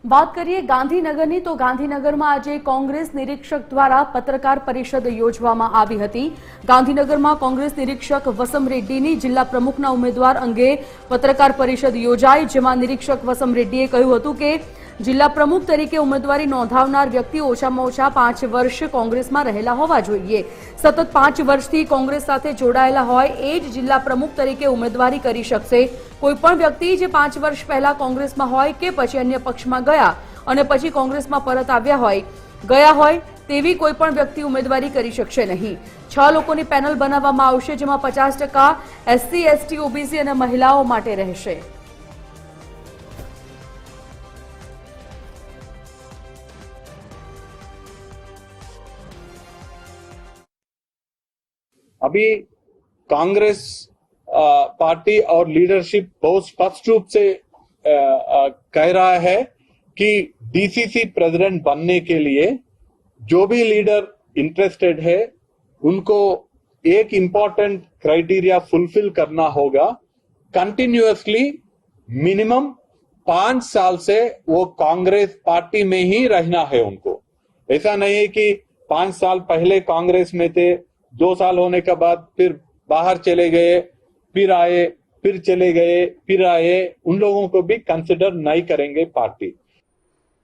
વાત કરીએ ગાંધીનગરની તો ગાંધીનગરમાં આજે કોંગ્રેસ નિરીક્ષક દ્વારા પત્રકાર પરિષદ યોજવામાં આવી હતી। ગાંધીનગરમાં કોંગ્રેસ નિરીક્ષક વસમ રેડ્ડીની જિલ્લા પ્રમુખના ઉમેદવાર અંગે પત્રકાર પરિષદ યોજાઈ, જેમાં નિરીક્ષક વસમ રેડ્ડીએ કહ્યું હતું કે જિલ્લા પ્રમુખ તરીકે ઉમેદવારી નોંધાવનાર વ્યક્તિ ઓછામાં ઓછા 5 વર્ષ કોંગ્રેસમાં રહેલા હોવા જોઈએ। સતત 5 વર્ષથી કોંગ્રેસ સાથે જોડાયેલા હોય એ જ જિલ્લા પ્રમુખ તરીકે ઉમેદવારી કરી શકશે। કોઈપણ વ્યક્તિ જે 5 વર્ષ પહેલા કોંગ્રેસમાં હોય કે પછી અન્ય પક્ષમાં ગયા અને પછી કોંગ્રેસમાં પરત આવ્યા હોય તેવી કોઈપણ વ્યક્તિ ઉમેદવારી કરી શકશે નહીં। 6 લોકોની પેનલ બનાવવામાં આવશે, જેમાં 50% એસસી, એસટી, ઓબીસી અને મહિલાઓ માટે રહેશે। अभी कांग्रेस पार्टी और लीडरशिप बहुत स्पष्ट रूप से कह रहा है कि डीसीसी प्रेसिडेंट बनने के लिए जो भी लीडर इंटरेस्टेड है उनको एक इम्पोर्टेंट क्राइटेरिया फुलफिल करना होगा। कंटिन्यूअसली मिनिमम 5 साल से वो कांग्रेस पार्टी में ही रहना है उनको। ऐसा नहीं है कि 5 साल पहले कांग्रेस में थे, 2 साल होने के बाद फिर बाहर चले गए, फिर आए, फिर चले गए, फिर आए, उन लोगों को भी कंसिडर नहीं करेंगे पार्टी।